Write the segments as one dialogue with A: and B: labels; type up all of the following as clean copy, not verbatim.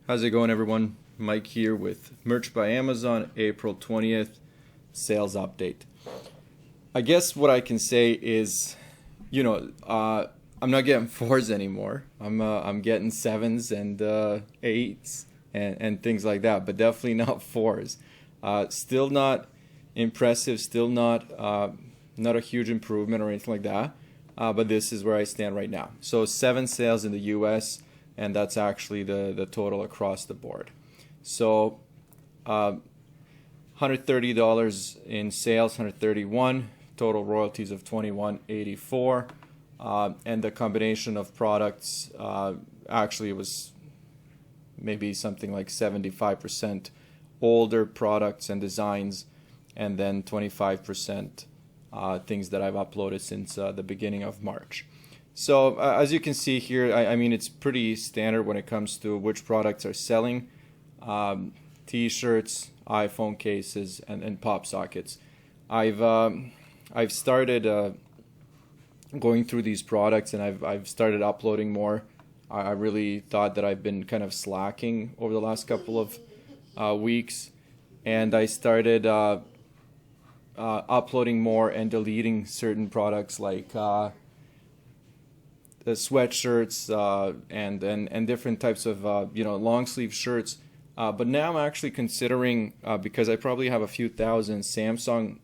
A: How's it going, everyone? Mike here with Merch by Amazon, April 20th sales update. I guess what I can say is, I'm not getting fours anymore. I'm getting sevens and eights and things like that, but definitely not fours. Still not impressive. Still not a huge improvement or anything like that. But this is where I stand right now. So 7 sales in the U.S. and that's actually the total across the board. So $130 in sales, 131 total royalties of 21.84, and the combination of products actually it was maybe something like 75% older products and designs, and then 25% things that I've uploaded since the beginning of March. So as you can see here, I mean, it's pretty standard when it comes to which products are selling. T-shirts, iPhone cases, and pop sockets. I've started going through these products, and I've started uploading more. I really thought that I've been kind of slacking over the last couple of weeks, and I started uploading more and deleting certain products like the sweatshirts and different types of long sleeve shirts. But now I'm actually considering, because I probably have a few thousand Samsung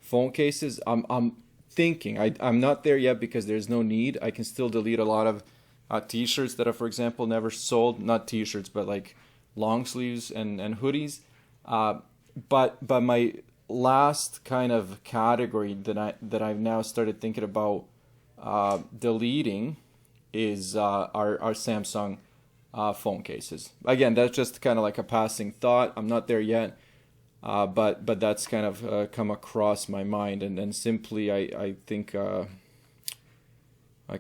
A: phone cases. I'm thinking I'm not there yet because there's no need. I can still delete a lot of T-shirts that are, for example, never sold. Not T-shirts, but like long sleeves and hoodies. But my last kind of category that I've now started thinking about deleting is our Samsung phone cases. Again, that's just kind of like a passing thought. I'm not there yet, but that's kind of come across my mind, and simply I think I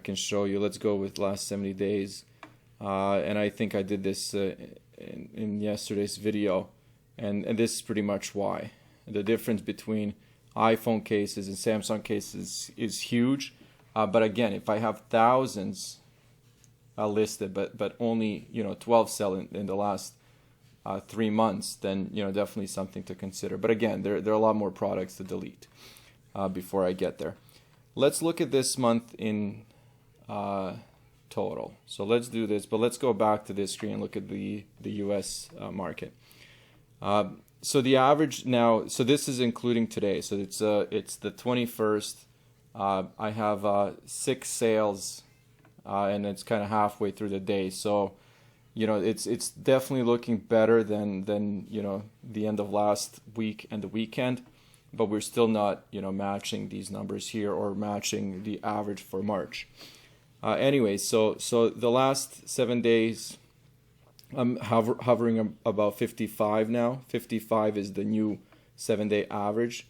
A: can show you. Let's go with last 70 days, and I think I did this in yesterday's video, and this is pretty much why. The difference between iPhone cases and Samsung cases is huge. But again, if I have thousands listed, but only 12 sell in the last 3 months, then definitely something to consider. But again, there are a lot more products to delete before I get there. Let's look at this month in total. So let's do this, but let's go back to this screen and look at the U.S. Market. So the average now, so this is including today. So it's the 21st. I have 6 sales, and it's kind of halfway through the day. So, it's definitely looking better than the end of last week and the weekend, but we're still not matching these numbers here or matching the average for March. Anyway, so the last 7 days, I'm hovering about 55 now. 55 is the new 7-day average.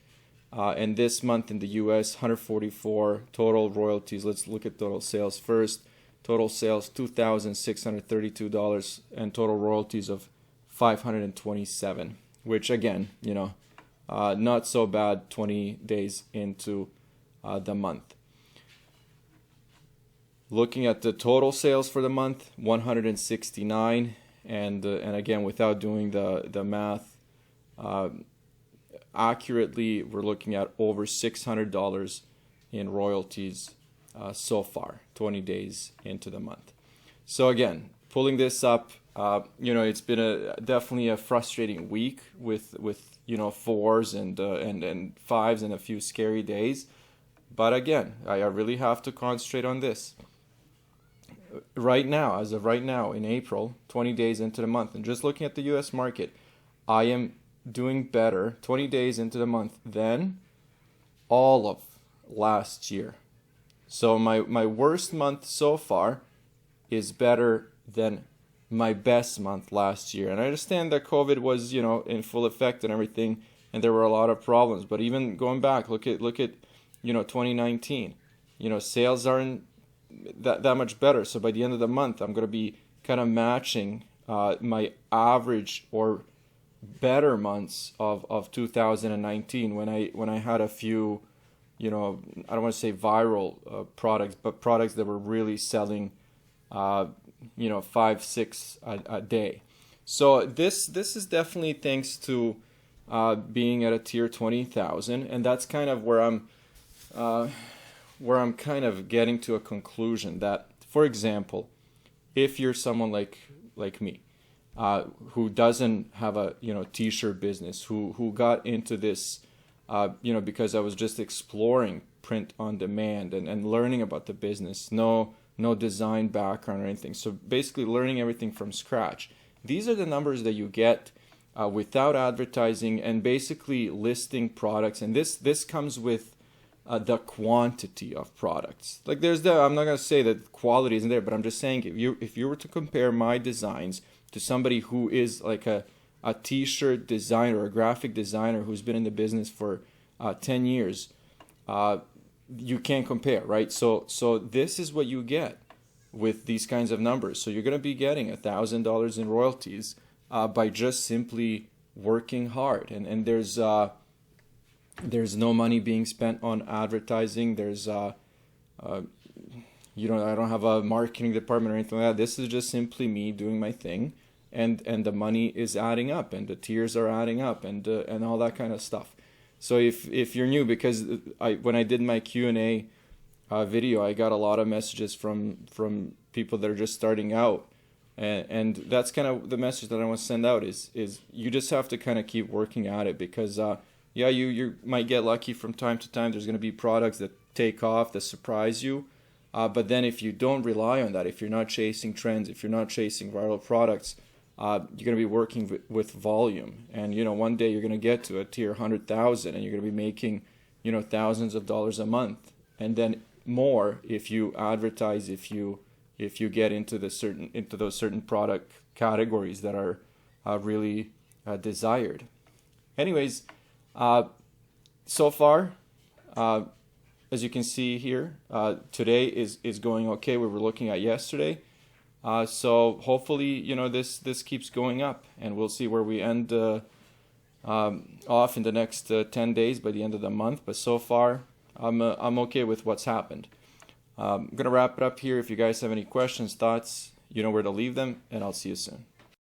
A: And this month in the U.S., 144 total royalties. Let's look at total sales first. Total sales $2,632 and total royalties of $527, which again, not so bad 20 days into the month. Looking at the total sales for the month, 169, and again, without doing the math accurately, we're looking at over $600 in royalties so far, 20 days into the month. So again, pulling this up, it's been definitely a frustrating week with fours and fives and a few scary days. But again, I really have to concentrate on this. Right now, as of right now, in April, 20 days into the month, and just looking at the U.S. market, I am doing better 20 days into the month than all of last year. So my worst month so far is better than my best month last year. And I understand that COVID was, in full effect and everything, and there were a lot of problems. But even going back, look at 2019. Sales aren't that much better. So by the end of the month, I'm going to be kind of matching my average or better months of 2019 when I had a few, I don't want to say viral products, but products that were really selling 5, 6 a day. So this is definitely thanks to being at a tier 20,000, and that's kind of where I'm kind of getting to a conclusion that, for example, if you're someone like me, who doesn't have a t-shirt business, who got into this because I was just exploring print on demand and learning about the business, no design background or anything, so basically learning everything from scratch. These are the numbers that you get without advertising and basically listing products, and this comes with the quantity of products. Like I'm not going to say that quality isn't there, but I'm just saying if you were to compare my designs to somebody who is like a t-shirt designer or a graphic designer who's been in the business for 10 years, you can't compare, right? So this is what you get with these kinds of numbers. So you're going to be getting $1,000 in royalties by just simply working hard, and there's no money being spent on advertising. There's I don't have a marketing department or anything like that. This is just simply me doing my thing, and the money is adding up, and the tiers are adding up, and all that kind of stuff. So if you're new, because when I did my Q&A video, I got a lot of messages from people that are just starting out, and that's kind of the message that I want to send out is you just have to kind of keep working at it, because you might get lucky from time to time. There's going to be products that take off, that surprise you, but then if you don't rely on that, if you're not chasing trends, if you're not chasing viral products, you're going to be working with volume, and one day you're going to get to a tier 100,000, and you're going to be making thousands of dollars a month, and then more if you advertise, if you get into those certain product categories that are really desired. Anyways, so far, as you can see here, today is going okay. We were looking at yesterday. So hopefully, this keeps going up, and we'll see where we end off in the next 10 days by the end of the month. But so far, I'm okay with what's happened. I'm going to wrap it up here. If you guys have any questions, thoughts, you know where to leave them, and I'll see you soon.